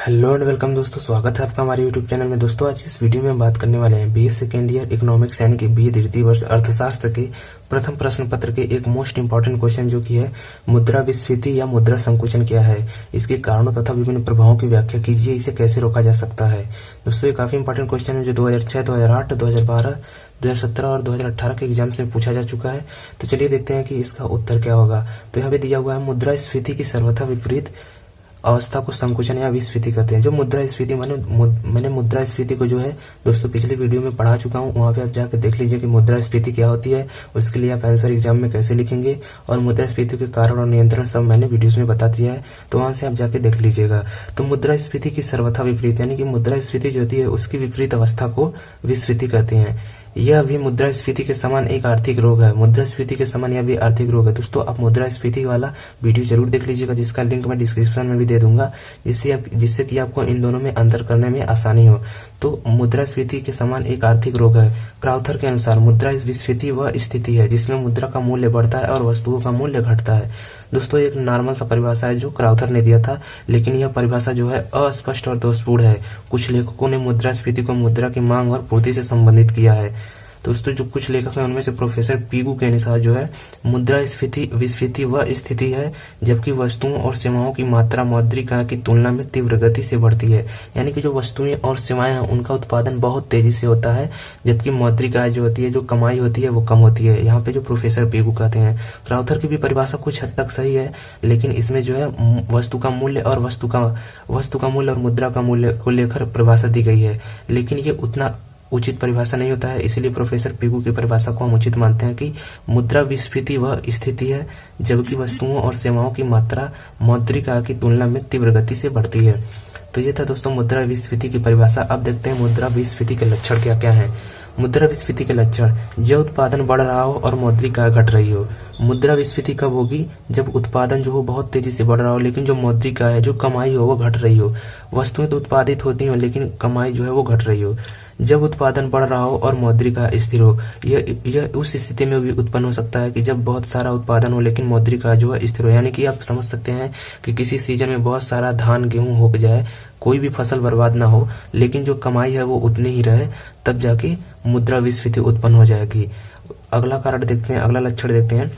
Hello and welcome दोस्तों, स्वागत है आपका हमारे यूट्यूब चैनल में। दोस्तों आज इस वीडियो में हम बात करने वाले हैं बीए सेकेंड ईयर इकोनॉमिक्स यानी कि बीए द्वितीय वर्ष अर्थशास्त्र के प्रथम प्रश्न पत्र के एक मोस्ट इंपॉर्टेंट क्वेश्चन जो कि है मुद्रा विस्फीति या मुद्रा संकुचन क्या है, इसके कारणों तथा विभिन्न प्रभावों की व्याख्या कीजिए, इसे कैसे रोका जा सकता है। दोस्तों ये काफी इंपॉर्टेंट क्वेश्चन है जो 2006, 2008, 2012, 2017 और 2018 के एग्जाम में पूछा जा चुका है। तो चलिए देखते हैं कि इसका उत्तर क्या होगा। तो यहाँ पे दिया हुआ है मुद्रास्फीति की सर्वथा विपरीत अवस्था को संकुचन या विस्फीति कहते हैं। जो मुद्रास्फीति मैंने मुद्रास्फीति को जो है दोस्तों पिछली वीडियो में पढ़ा चुका हूँ, वहाँ पे आप जाकर देख लीजिए कि मुद्रास्फीति क्या होती है, उसके लिए आप आंसर एग्जाम में कैसे लिखेंगे और मुद्रास्फीति के कारण और नियंत्रण सब मैंने वीडियोस में बता दिया है, तो वहां से आप जाके देख लीजिएगा। तो मुद्रास्फीति की सर्वथा विपरीत यानी कि मुद्रास्फीति जो होती है उसकी विपरीत अवस्था को विस्फीति कहते हैं। यह भी मुद्रास्फीति के समान एक आर्थिक रोग है। मुद्रास्फीति के समान यह भी आर्थिक रोग है। दोस्तों आप मुद्रास्फीति वाला वीडियो जरूर देख लीजिएगा, जिसका लिंक मैं डिस्क्रिप्शन में भी दे दूंगा, जिससे कि आपको इन दोनों में अंतर करने में आसानी हो। तो मुद्रास्फीति के समान एक आर्थिक रोग है। क्राउथर के अनुसार मुद्रास्फीति वह स्थिति है जिसमें मुद्रा का मूल्य बढ़ता है और वस्तुओं का मूल्य घटता है। दोस्तों एक नॉर्मल सा परिभाषा है जो क्राउथर ने दिया था, लेकिन यह परिभाषा जो है अस्पष्ट और दोषपूर्ण है। कुछ लेखकों ने मुद्रास्फीति को मुद्रा की मांग और पूर्ति से संबंधित किया है। दोस्तों जो कुछ लेखक हैं उनमें से प्रोफेसर पीगू के अनुसार जो है मुद्रास्फीति विस्फीति वह स्थिति है जबकि वस्तुओं और सेवाओं की मात्रा मौद्रिक आय की तुलना में तीव्र गति से बढ़ती है। यानी कि जो वस्तुएं और सेवाएं हैं उनका उत्पादन बहुत तेजी से होता है, जबकि मौद्रिक आय जो होती है, जो कमाई होती है, वो कम होती है। यहाँ पे जो प्रोफेसर पीगू कहते हैं, क्राउथर की भी परिभाषा कुछ हद तक सही है, लेकिन इसमें जो है वस्तु का मूल्य और मुद्रा का मूल्य को लेकर परिभाषा दी गई है, लेकिन ये उतना उचित परिभाषा नहीं होता है। इसीलिए प्रोफेसर पीगू की परिभाषा को हम उचित मानते हैं कि मुद्रा विस्फीति वह स्थिति है जबकि वस्तुओं और सेवाओं की मात्रा मौद्रिक आय की तुलना में तीव्र गति से बढ़ती है। तो ये था दोस्तों मुद्रा विस्फीति की परिभाषा। अब देखते हैं मुद्रा विस्फीति के लक्षण क्या क्या है। मुद्रा विस्फीति के लक्षण: जब उत्पादन बढ़ रहा हो और मौद्रिक आय घट रही हो। मुद्रा विस्फीति कब होगी? जब उत्पादन जो हो बहुत तेजी से बढ़ रहा हो, लेकिन जो मौद्रिक आय है, जो कमाई हो, वो घट रही हो। वस्तुएं तो उत्पादित होती हो लेकिन कमाई जो है वो घट रही हो। जब उत्पादन बढ़ रहा हो और मौद्रिक आय स्थिर हो। यह उस स्थिति में भी उत्पन्न हो सकता है कि जब बहुत सारा उत्पादन हो लेकिन मौद्रिक आय जो है स्थिर हो। यानी कि आप समझ सकते हैं कि किसी सीजन में बहुत सारा धान गेहूं हो जाए, कोई भी फसल बर्बाद ना हो, लेकिन जो कमाई है वो उतनी ही रहे, तब जाके मुद्रा विस्फीति उत्पन्न हो जाएगी। अगला कारण देखते हैं, अगला लक्षण देखते हैं,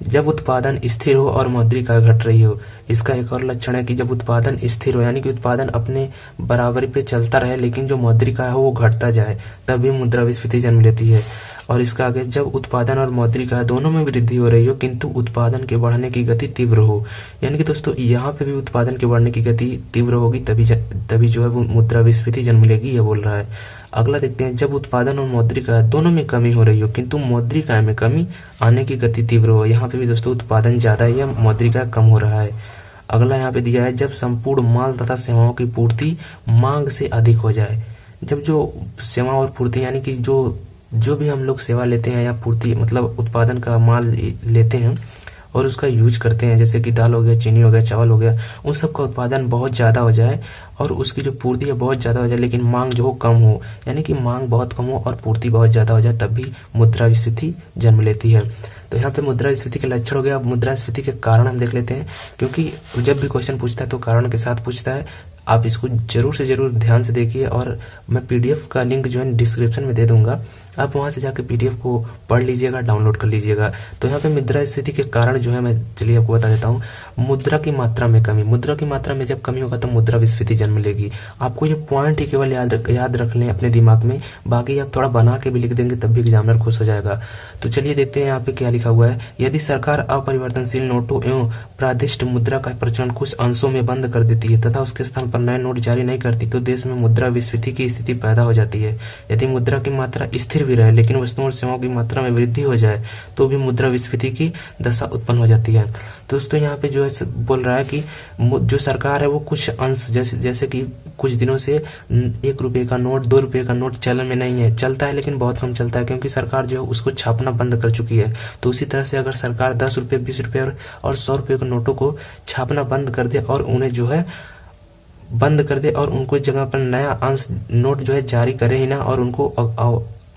जब उत्पादन स्थिर हो और मौद्रिक आय घट रही हो। इसका एक और लक्षण है कि जब उत्पादन स्थिर हो यानी कि उत्पादन अपने बराबरी पे चलता रहे लेकिन जो मौद्रिक आय हो वो घटता जाए, तभी मुद्रा विस्फीति जन्म लेती है। और इसका आगे, जब उत्पादन और मौद्रिक आय दोनों में वृद्धि हो रही हो किंतु उत्पादन के बढ़ने की गति तीव्र हो। यानी कि दोस्तों यहाँ पे भी उत्पादन के बढ़ने की गति तीव्र होगी, तभी जो है वो मुद्रा विस्फीति जन्म लेगी, ये बोल रहा है। अगला देखते हैं, जब उत्पादन और मौद्रिक आय दोनों में कमी हो रही हो किंतु मौद्रिक आय में कमी आने की गति तीव्र हो। यहाँ पे भी दोस्तों उत्पादन ज्यादा है या मौद्रिक आय कम हो रहा है। अगला यहाँ पे दिया है, जब संपूर्ण माल तथा सेवाओं की पूर्ति मांग से अधिक हो जाए। जब जो सेवा और पूर्ति यानी कि जो भी हम लोग सेवा लेते हैं या पूर्ति मतलब उत्पादन का माल लेते हैं और उसका यूज करते हैं, जैसे कि दाल हो गया, चीनी हो गया, चावल हो गया, उन सब का उत्पादन बहुत ज्यादा हो जाए और उसकी जो पूर्ति है बहुत ज्यादा हो जाए, लेकिन मांग जो हो कम हो। यानी कि मांग बहुत कम हो और पूर्ति बहुत ज्यादा हो जाए, तब भी मुद्रा विस्फीति जन्म लेती है। तो यहाँ पे मुद्रा विस्फीति के लक्षण हो गया। अब मुद्रा विस्फीति के कारण हम देख लेते हैं, क्योंकि जब भी क्वेश्चन पूछता है तो कारण के साथ पूछता है। आप इसको जरूर से जरूर ध्यान से देखिए और मैं पीडीएफ का लिंक जो है डिस्क्रिप्शन में दे दूंगा, आप वहां से जाके पीडीएफ को पढ़ लीजिएगा, डाउनलोड कर लीजिएगा। तो यहाँ पे मुद्रा स्थिति के कारण जो है मैं चलिए आपको बता देता हूँ। मुद्रा की मात्रा में कमी, मुद्रा की मात्रा में जब कमी होगा तो मुद्रा विस्फीति जन्म लेगी। आपको ये पॉइंट ही केवल याद रख लें अपने दिमाग में, बाकी आप थोड़ा बना के भी लिख देंगे तब भी एग्जामिनर खुश हो जाएगा। तो चलिए देखते हैं यहाँ पे क्या लिखा हुआ है। यदि सरकार अपरिवर्तनशील नोटों एवं प्रादिष्ट मुद्रा का प्रचलन कुछ अंशों में बंद कर देती है तथा उसके स्थान पर नए नोट जारी नहीं करती तो देश में मुद्रा विस्फीति की स्थिति पैदा हो जाती है। यदि मुद्रा की मात्रा स्थिर भी रहे लेकिन वस्तुओं और सेवाओं की मात्रा में वृद्धि हो जाए तो भी मुद्रा विस्फीति की दशा उत्पन्न हो जाती है। दोस्तों यहाँ पे जो है बोल रहा है कि जो सरकार है वो कुछ अंश जैसे कि कुछ दिनों से 1 रुपए का नोट, 2 रुपए का नोट चलन में नहीं है, चलता है लेकिन बहुत कम चलता है क्योंकि सरकार जो है उसको छापना बंद कर चुकी है। तो उसी तरह से अगर सरकार 10 रुपए, 20 रुपए और 100 रुपए के नोटों को छापना बंद कर दे और उन्हें जो है बंद कर दे और उनको जगह पर नया अंश नोट जो है जारी करे ही ना और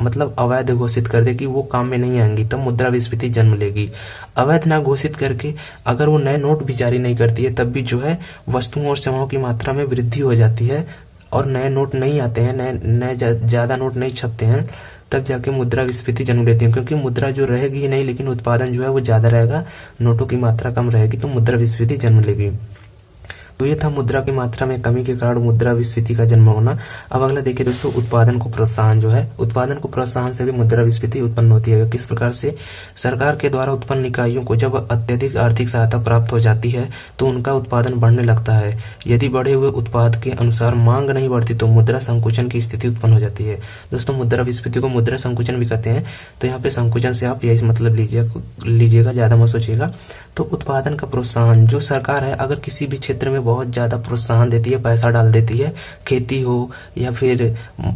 मतलब अवैध घोषित कर दे कि वो काम में नहीं आएंगी, तब मुद्रा विस्फीति जन्म लेगी। अवैध ना घोषित करके अगर वो नए नोट भी जारी नहीं करती है, तब भी जो है वस्तुओं और सेवाओं की मात्रा में वृद्धि हो जाती है और नए नोट नहीं आते हैं, नए ज्यादा नोट नहीं छपते हैं, तब जाके मुद्रा विस्फीति जन्म लेती है। क्योंकि मुद्रा जो रहेगी ही नहीं, लेकिन उत्पादन जो है वो ज्यादा रहेगा, नोटों की मात्रा कम रहेगी, तो मुद्रा विस्फीति जन्म लेगी। तो ये था मुद्रा की मात्रा में कमी के कारण मुद्रा विस्फीति का जन्म होना। अब अगला देखिए दोस्तों, उत्पादन को प्रोत्साहन जो है, उत्पादन को प्रोत्साहन से भी मुद्रा विस्फीति उत्पन्न होती है। किस प्रकार से? सरकार के द्वारा उत्पन्न इकाइयों को जब अत्यधिक आर्थिक सहायता प्राप्त हो जाती है तो उनका उत्पादन बढ़ने लगता है। यदि बढ़े हुए उत्पाद के अनुसार मांग नहीं बढ़ती तो मुद्रा संकुचन की स्थिति उत्पन्न हो जाती है। दोस्तों मुद्रा विस्फीति को मुद्रा संकुचन भी कहते हैं, तो यहाँ पे संकुचन से आप यही मतलब लीजिएगा, ज्यादा मत सोचिएगा। तो उत्पादन का प्रोत्साहन, जो सरकार है अगर किसी भी क्षेत्र में बहुत ज्यादा प्रोत्साहन देती है, पैसा डाल देती है, खेती हो या फिर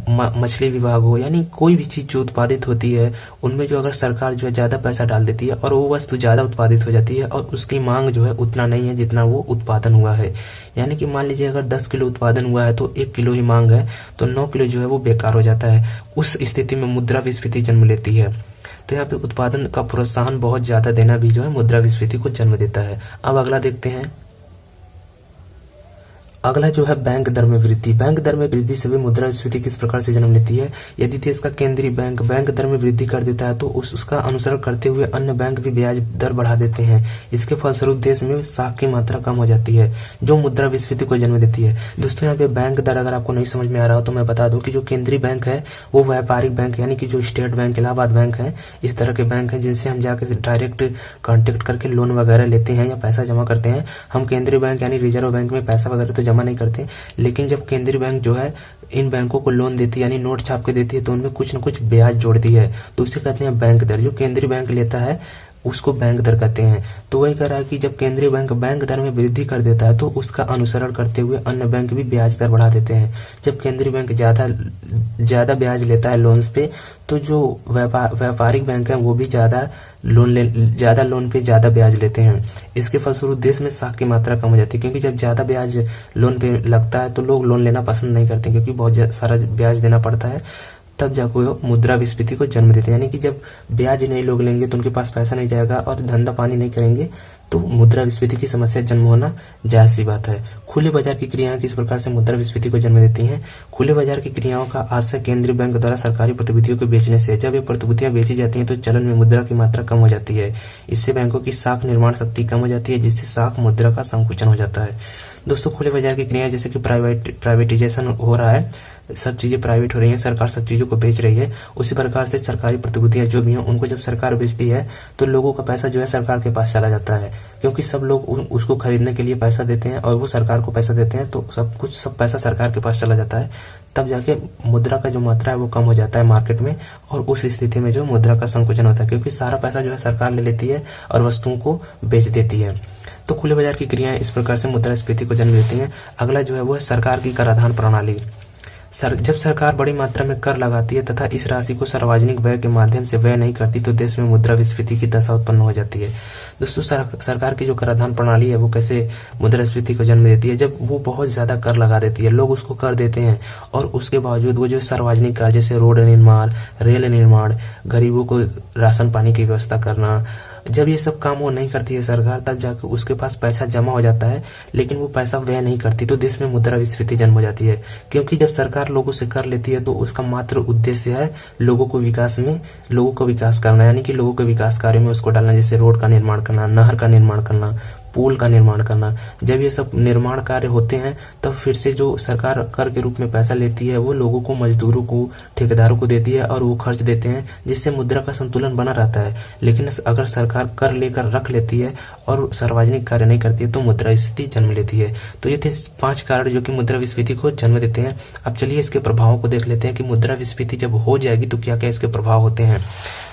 मछली विभाग हो, यानी कोई भी चीज जो उत्पादित होती है उनमें जो अगर सरकार जो है ज्यादा पैसा डाल देती है और वो वस्तु ज्यादा उत्पादित हो जाती है और उसकी मांग जो है उतना नहीं है जितना वो उत्पादन हुआ है। यानी कि मान लीजिए अगर 10 किलो उत्पादन हुआ है तो 1 किलो ही मांग है, तो 9 किलो जो है वो बेकार हो जाता है। उस स्थिति में मुद्रा विस्फीति जन्म लेती है। तो यहाँ पे उत्पादन का प्रोत्साहन बहुत ज्यादा देना भी जो है मुद्रा विस्फीति को जन्म देता है। अब अगला देखते हैं, अगला जो है बैंक दर में वृद्धि। बैंक दर में वृद्धि से भी मुद्रा विस्फीति किस प्रकार से जन्म लेती है? यदि देश का केंद्रीय बैंक बैंक दर में वृद्धि कर देता है तो उसका अनुसरण करते हुए अन्य बैंक भी ब्याज दर बढ़ा देते हैं। इसके फलस्वरूप देश में साख की मात्रा कम हो जाती है, जो मुद्रा विस्फीति को जन्म देती है। दोस्तों यहाँ पे बैंक दर अगर आपको नहीं समझ में आ रहा हो तो मैं बता दूं कि जो केंद्रीय बैंक है वो व्यापारिक बैंक, यानी कि जो स्टेट बैंक, इलाहाबाद बैंक है, इस तरह के बैंक है जिनसे हम जाकर डायरेक्ट कांटेक्ट करके लोन वगैरह लेते हैं या पैसा जमा करते हैं। हम केंद्रीय बैंक यानी रिजर्व बैंक में पैसा वगैरह तो जमा नहीं करते, लेकिन जब केंद्रीय बैंक जो है इन बैंकों को लोन देती है यानी नोट छाप के देती है तो उनमें कुछ न कुछ ब्याज जोड़ती है, तो उसे कहते हैं बैंक दर। जो केंद्रीय बैंक लेता है उसको बैंक दर कहते हैं। तो वही कह रहा है कि जब केंद्रीय बैंक बैंक दर में वृद्धि कर देता है तो उसका अनुसरण करते हुए अन्य बैंक भी ब्याज दर बढ़ा देते हैं। जब केंद्रीय बैंक ज्यादा ब्याज लेता है लोन्स पे, तो जो व्यापारिक बैंक है वो भी ज्यादा लोन पे ज्यादा ब्याज लेते हैं। इसके फलस्वरूप देश में साख की मात्रा कम हो जाती है, क्योंकि जब ज्यादा ब्याज लोन पे लगता है तो लोग लोन लेना पसंद नहीं करते, क्योंकि बहुत सारा ब्याज देना पड़ता है। तब जाकर मुद्रा विस्फीति को जन्म देते हैं। यानी कि जब ब्याज नहीं लोग लेंगे तो उनके पास पैसा नहीं जाएगा और धंधा पानी नहीं करेंगे, तो मुद्रा विस्फीति की समस्या जन्म होना जायज सी बात है। खुले बाजार की क्रियाएं किस प्रकार से मुद्रा विस्फीति को जन्म देती हैं? खुले बाजार की क्रियाओं का आशय केंद्रीय बैंक द्वारा सरकारी प्रतिभूतियों को बेचने से। जब ये प्रतिभूतियां बेची जाती हैं तो चलन में मुद्रा की मात्रा कम हो जाती है। इससे बैंकों की साख निर्माण शक्ति कम हो जाती है, जिससे साख मुद्रा का संकुचन हो जाता है। दोस्तों खुले बाजार की क्रियाएं जैसे कि प्राइवेटाइजेशन हो रहा है, सब चीजें प्राइवेट हो रही हैं, सरकार सब चीजों को बेच रही है, उसी प्रकार से सरकारी प्रतिभूतियां जो भी हैं उनको जब सरकार बेचती है तो लोगों का पैसा जो है सरकार के पास चला जाता है, क्योंकि सब लोग उसको खरीदने के लिए पैसा देते हैं और वो सरकार को पैसा देते हैं, तो सब पैसा सरकार के पास चला जाता है। तब जाके मुद्रा का जो मात्रा है वो कम हो जाता है मार्केट में, और उस स्थिति में जो मुद्रा का संकुचन होता है, क्योंकि सारा पैसा जो है सरकार ले लेती है और वस्तुओं को बेच देती है। तो खुले बाजार की क्रियाएं इस प्रकार से मुद्रास्फीति को जन्म देती हैं। अगला जो है वो है सरकार की कराधान प्रणाली। जब सरकार बड़ी मात्रा में कर लगाती है तथा इस राशि को सार्वजनिक व्यय के माध्यम से व्यय नहीं करती तो देश में मुद्रा विस्फीति की दशा उत्पन्न हो जाती है। दोस्तों सरकार की जो कराधान प्रणाली है वो कैसे मुद्रास्फीति को जन्म देती है? जब वो बहुत ज्यादा कर लगा देती है, लोग उसको कर देते हैं और उसके बावजूद वो जो सार्वजनिक कार्य जैसे रोड निर्माण, रेल निर्माण, गरीबों को राशन पानी की व्यवस्था करना, जब ये सब काम वो नहीं करती है सरकार, तब जाकर उसके पास पैसा जमा हो जाता है, लेकिन वो पैसा व्यय नहीं करती, तो देश में मुद्रा विस्फीति जन्म हो जाती है। क्योंकि जब सरकार लोगों से कर लेती है तो उसका मात्र उद्देश्य है लोगों को विकास करना, यानी कि लोगों के विकास कार्य में उसको डालना, जैसे रोड का निर्माण करना, नहर का निर्माण करना, पुल का निर्माण करना। जब ये सब निर्माण कार्य होते हैं तब फिर से जो सरकार कर के रूप में पैसा लेती है वो लोगों को, मजदूरों को, ठेकेदारों को देती है और वो खर्च देते हैं, जिससे मुद्रा का संतुलन बना रहता है। लेकिन अगर सरकार कर लेकर रख लेती है और सार्वजनिक कार्य नहीं करती है तो मुद्रा विस्फीति जन्म लेती है। तो ये थे 5 कारण जो कि मुद्रा विस्फीति को जन्म देते हैं। अब चलिए इसके प्रभावों को देख लेते हैं कि मुद्रा विस्फीति जब हो जाएगी तो क्या क्या इसके प्रभाव होते हैं।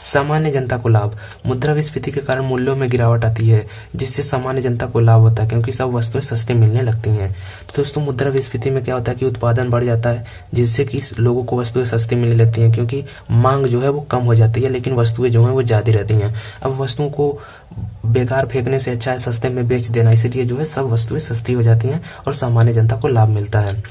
सामान्य जनता को लाभ। मुद्रा विस्फीति के कारण मूल्यों में गिरावट आती है, जिससे सामान्य जनता को लाभ होता है, क्योंकि सब वस्तुएं सस्ती मिलने लगती हैं। तो दोस्तों मुद्रा विस्फीति में क्या होता है कि उत्पादन बढ़ जाता है, जिससे कि लोगों को वस्तुएं सस्ती मिलने लगती हैं, क्योंकि मांग जो है वो कम हो जाती है, लेकिन वस्तुएं जो है वो ज्यादा रहती हैं। अब वस्तुओं को बेकार फेंकने से अच्छा है सस्ते में बेच देना, इसलिए जो है सब वस्तुएं सस्ती हो जाती हैं और सामान्य जनता को लाभ मिलता है।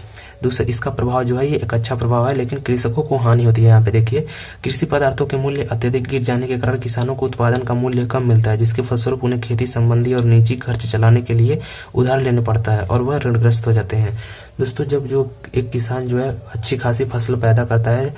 दूसरा इसका प्रभाव जो है ये एक अच्छा प्रभाव है, लेकिन कृषकों को हानि होती है। यहाँ पे देखिए, कृषि पदार्थों के मूल्य अत्यधिक गिर जाने के कारण किसानों को उत्पादन का मूल्य कम मिलता है, जिसके फलस्वरूप उन्हें खेती संबंधी और निजी खर्च चलाने के लिए उधार लेना पड़ता है और वह ऋणग्रस्त हो जाते हैं। दोस्तों, जब जो एक किसान जो है अच्छी खासी फसल पैदा करता है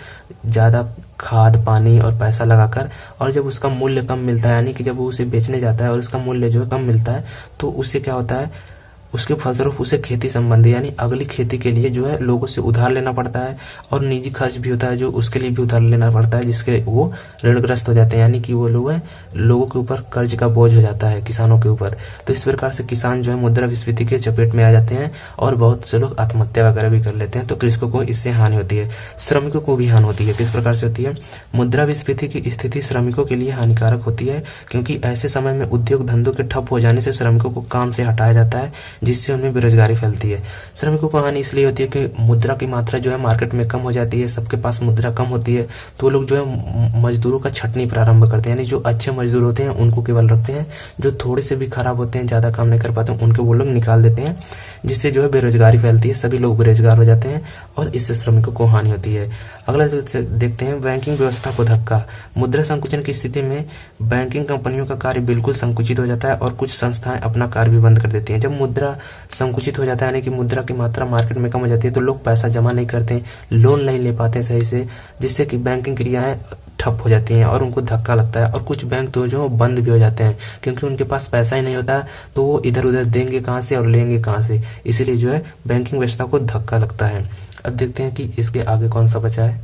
ज़्यादा खाद पानी और पैसा लगाकर, और जब उसका मूल्य कम मिलता है, यानी कि जब वो उसे बेचने जाता है और उसका मूल्य जो है कम मिलता है, तो उससे क्या होता है, उसके फलस्वरूप उसे खेती संबंधी यानी अगली खेती के लिए जो है लोगों से उधार लेना पड़ता है, और निजी खर्च भी होता है जो उसके लिए भी उधार लेना पड़ता है, जिसके वो ऋणग्रस्त हो जाते हैं, यानी कि वो लोगों के ऊपर कर्ज का बोझ हो जाता है किसानों के ऊपर। तो इस प्रकार से किसान जो है मुद्रास्फीति के चपेट में आ जाते हैं और बहुत से लोग आत्महत्या वगैरह भी कर लेते हैं। तो कृषकों को इससे हानि होती है, श्रमिकों को भी हानि होती है। किस प्रकार से होती है? मुद्रास्फीति की स्थिति श्रमिकों के लिए हानिकारक होती है, क्योंकि ऐसे समय में उद्योग धंधों के ठप हो जाने से श्रमिकों को काम से हटाया जाता है, जिससे उनमें बेरोजगारी फैलती है। श्रमिकों को हानि इसलिए होती है कि मुद्रा की मात्रा जो है मार्केट में कम हो जाती है, सबके पास मुद्रा कम होती है, तो लोग जो है मजदूरों का छटनी प्रारंभ करते हैं, यानी जो अच्छे मजदूर होते हैं उनको केवल रखते हैं, जो थोड़े से भी खराब होते हैं, ज्यादा काम नहीं कर पाते उनके वो लोग निकाल देते हैं, जिससे जो है बेरोजगारी फैलती है, सभी लोग बेरोजगार हो जाते हैं और इससे श्रमिकों को हानि होती है। अगला देखते हैं, बैंकिंग व्यवस्था को धक्का। मुद्रा संकुचन की स्थिति में बैंकिंग कंपनियों का कार्य बिल्कुल संकुचित हो जाता है और कुछ संस्थाएं अपना कार्य भी बंद कर देती हैं। जब मुद्रा संकुचित हो जाता है, यानी कि मुद्रा की मात्रा मार्केट में कम हो जाती है, तो लोग पैसा जमा नहीं करते, लोन नहीं ले पाते सही से, जिससे कि बैंकिंग क्रियाएं ठप हो जाती हैं और उनको धक्का लगता है। और कुछ बैंक तो जो बंद भी हो जाते हैं, क्योंकि उनके पास पैसा ही नहीं होता, तो वो इधर उधर देंगे कहाँ से और लेंगे कहाँ से, इसीलिए जो है बैंकिंग व्यवस्था को धक्का लगता है। अब देखते हैं कि इसके आगे कौन सा बचा है।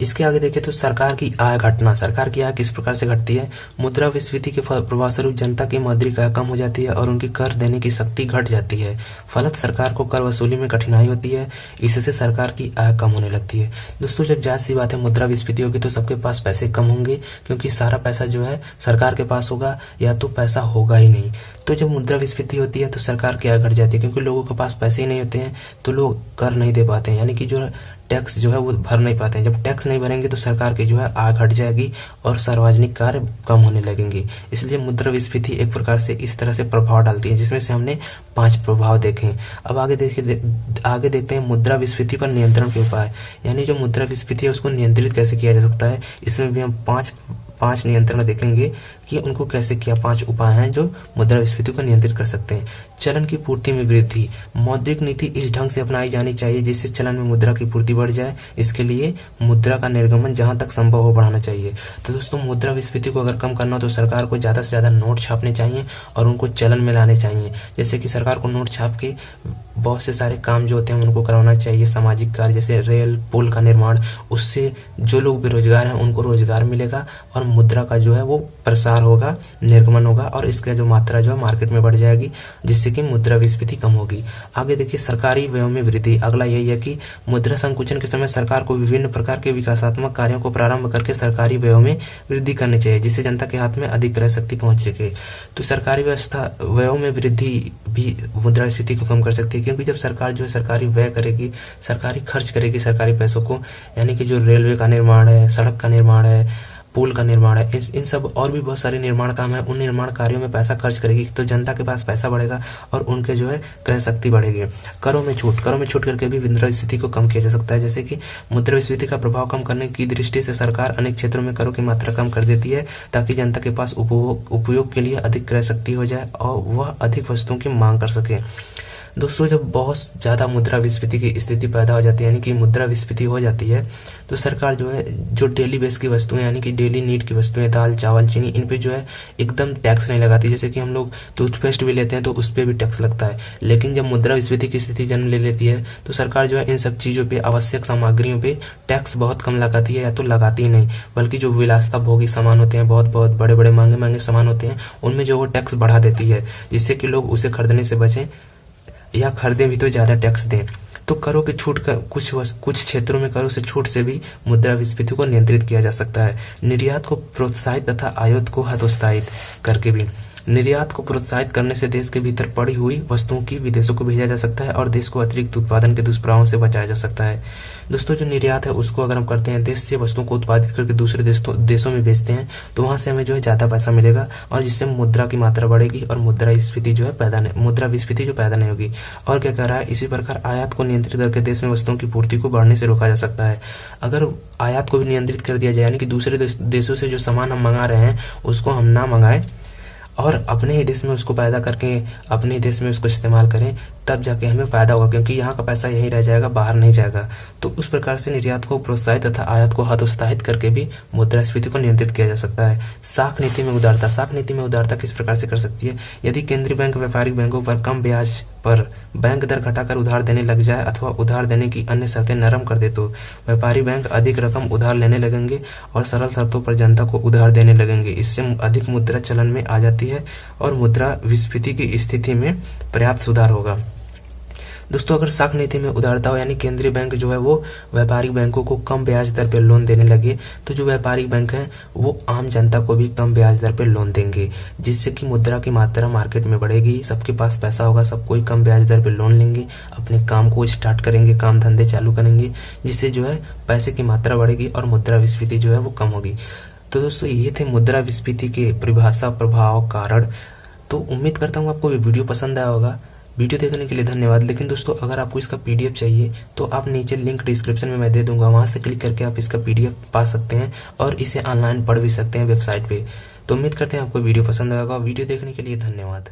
इसके आगे देखें तो सरकार की आय घटना। सरकार की आय किस प्रकार से घटती है? मुद्रास्फीति के प्रभाव स्वरूप जनता की मौद्रिक आय कम हो जाती है और उनकी कर देने की शक्ति घट जाती है। फलत सरकार को कर वसूली में कठिनाई होती है, इससे सरकार की आय कम होने लगती है। दोस्तों, जब जाहिर सी बात है मुद्रास्फीति होगी तो सबके पास पैसे कम होंगे, क्योंकि सारा पैसा जो है सरकार के पास होगा या तो पैसा होगा ही नहीं। तो जब मुद्रास्फीति होती है तो सरकार की आय घट जाती है, क्योंकि लोगों के पास पैसे ही नहीं होते हैं, तो लोग कर नहीं दे पाते हैं, यानी कि जो टैक्स जो है वो भर नहीं पाते हैं। जब टैक्स नहीं भरेंगे तो सरकार की जो है आय घट जाएगी और सार्वजनिक कार्य कम होने लगेंगे। इसलिए मुद्रास्फीति एक प्रकार से इस तरह से प्रभाव डालती है, जिसमें से हमने 5 प्रभाव देखे। अब आगे देखते हैं मुद्रास्फीति पर नियंत्रण के उपाय, यानी जो मुद्रास्फीति है उसको नियंत्रित कैसे किया जा सकता है। इसमें भी हम पांच नियंत्रण देखेंगे कि उनको कैसे किया। 5 उपाय हैं जो मुद्रास्फीति को नियंत्रित कर सकते हैं। चलन की पूर्ति में वृद्धि। मौद्रिक नीति इस ढंग से अपनाई जानी चाहिए जिससे चलन में मुद्रा की पूर्ति बढ़ जाए। इसके लिए मुद्रा का निर्गमन जहां तक संभव हो बढ़ाना चाहिए। तो दोस्तों, मुद्रास्फीति को अगर कम करना हो तो सरकार को ज्यादा से ज्यादा नोट छापने चाहिए और उनको चलन में लाने चाहिए। जैसे कि सरकार को नोट छाप के बहुत से सारे काम जो होते हैं उनको करवाना चाहिए। सामाजिक कार्य जैसे रेल पुल का निर्माण, उससे जो लोग बेरोजगार हैं उनको रोजगार मिलेगा और मुद्रा का जो है वो प्रसार होगा, निर्गमन होगा और इसका जो मात्रा जो है मार्केट में बढ़ जाएगी, जिससे कि मुद्रास्फीति कम होगी। आगे देखिए, सरकारी व्यय में वृद्धि। अगला यही है कि मुद्रा संकुचन के समय सरकार को विभिन्न प्रकार के विकासात्मक कार्यों को प्रारंभ करके सरकारी व्ययों में वृद्धि करनी चाहिए, जिससे जनता के हाथ में अधिक क्रय शक्ति पहुंच सके। तो सरकारी व्ययों में वृद्धि भी मुद्रास्फीति को कम कर सकती है, क्योंकि जब सरकार जो है सरकारी व्यय करेगी, सरकारी खर्च करेगी सरकारी पैसों को, यानी कि जो रेलवे का निर्माण है, सड़क का निर्माण है, पुल का निर्माण है, इन सब और भी बहुत सारे निर्माण काम है, उन निर्माण कार्यों में पैसा खर्च करेगी तो जनता के पास पैसा बढ़ेगा और उनके जो है क्रय शक्ति बढ़ेगी। करों में छूट करके भी मुद्रास्फीति को कम किया जा सकता है। जैसे कि मुद्रास्फीति का प्रभाव कम करने की दृष्टि से सरकार अनेक क्षेत्रों में करों की मात्रा कम कर देती है, ताकि जनता के पास उपयोग के लिए अधिक क्रय शक्ति हो जाए और वह अधिक वस्तुओं की मांग कर सके। दोस्तों, जब बहुत ज्यादा मुद्रास्फीति की स्थिति पैदा हो जाती है, यानी कि मुद्रास्फीति हो जाती है, तो सरकार जो है जो डेली बेस की वस्तुएं यानी कि डेली नीड की वस्तुएं, दाल चावल चीनी, इन पे जो है एकदम टैक्स नहीं लगाती। जैसे कि हम लोग टूथपेस्ट भी लेते हैं तो उस पर भी टैक्स लगता है, लेकिन जब मुद्रास्फीति की स्थिति जन्म ले लेती है तो सरकार जो है इन सब चीजों पे, आवश्यक सामग्रियों पे टैक्स बहुत कम लगाती है या तो लगाती ही नहीं, बल्कि जो विलासता भोगी सामान होते हैं, बहुत बहुत बड़े बड़े महंगे सामान होते हैं, उनमें जो वो टैक्स बढ़ा देती है, जिससे कि लोग उसे खरीदने से बचें या खरीदे भी तो ज्यादा टैक्स दें। तो करों की छूट का कुछ क्षेत्रों में करों से छूट से भी मुद्रास्फीति को नियंत्रित किया जा सकता है। निर्यात को प्रोत्साहित तथा आयात को हतोत्साहित करके भी। निर्यात को प्रोत्साहित करने से देश के भीतर पड़ी हुई वस्तुओं की विदेशों को भेजा जा सकता है और देश को अतिरिक्त उत्पादन के दुष्प्रभावों से बचाया जा सकता है। दोस्तों, जो निर्यात है उसको अगर हम करते हैं, देश से वस्तुओं को उत्पादित करके दूसरे देशों में बेचते हैं, तो वहां से हमें जो है ज्यादा पैसा मिलेगा और जिससे मुद्रा की मात्रा बढ़ेगी और मुद्रास्फीति जो पैदा नहीं होगी। और क्या कह रहा है, इसी प्रकार आयात को नियंत्रित करके देश में वस्तुओं की पूर्ति को बढ़ने से रोका जा सकता है। अगर आयात को भी नियंत्रित कर दिया जाए, यानी कि दूसरे देशों से जो सामान हम मंगा रहे हैं उसको हम ना मंगाएं और अपने ही देश में उसको पैदा करके अपने ही देश में उसको इस्तेमाल करें, तब जाके हमें फायदा होगा, क्योंकि यहाँ का पैसा यहीं रह जाएगा, बाहर नहीं जाएगा। तो उस प्रकार से निर्यात को प्रोत्साहित तथा आयात को हतोत्साहित करके भी मुद्रास्फीति को नियंत्रित किया जा सकता है। साख नीति में उदारता। साख नीति में उदारता किस प्रकार से कर सकती है? यदि केंद्रीय बैंक व्यापारिक बैंकों पर कम ब्याज पर बैंक दर घटाकर उधार देने लग जाए अथवा उधार देने की अन्य शर्तें नरम कर दे, तो व्यापारी बैंक अधिक रकम उधार लेने लगेंगे और सरल शर्तों पर जनता को उधार देने लगेंगे। इससे अधिक मुद्रा चलन में आ जाती है और मुद्रा विस्फीति की स्थिति में पर्याप्त सुधार होगा। दोस्तों, अगर साख नीति में उदारता हो, यानी केंद्रीय बैंक जो है वो व्यापारिक बैंकों को कम ब्याज दर पर लोन देने लगे, तो जो व्यापारिक बैंक हैं वो आम जनता को भी कम ब्याज दर पर लोन देंगे, जिससे कि मुद्रा की मात्रा मार्केट में बढ़ेगी, सबके पास पैसा होगा, सब कोई कम ब्याज दर पर लोन लेंगे, अपने काम को स्टार्ट करेंगे, काम धंधे चालू करेंगे, जिससे जो है पैसे की मात्रा बढ़ेगी और मुद्रा विस्फीति जो है वो कम होगी। तो दोस्तों, ये थे मुद्रा विस्फीति के परिभाषा, प्रभाव, कारण। तो उम्मीद करता हूँ आपको ये वीडियो पसंद आया होगा। वीडियो देखने के लिए धन्यवाद। लेकिन दोस्तों, अगर आपको इसका पीडीएफ चाहिए तो आप नीचे लिंक डिस्क्रिप्शन में मैं दे दूंगा, वहां से क्लिक करके आप इसका पीडीएफ पा सकते हैं और इसे ऑनलाइन पढ़ भी सकते हैं वेबसाइट पे। तो उम्मीद करते हैं आपको वीडियो पसंद आएगा। वीडियो देखने के लिए धन्यवाद।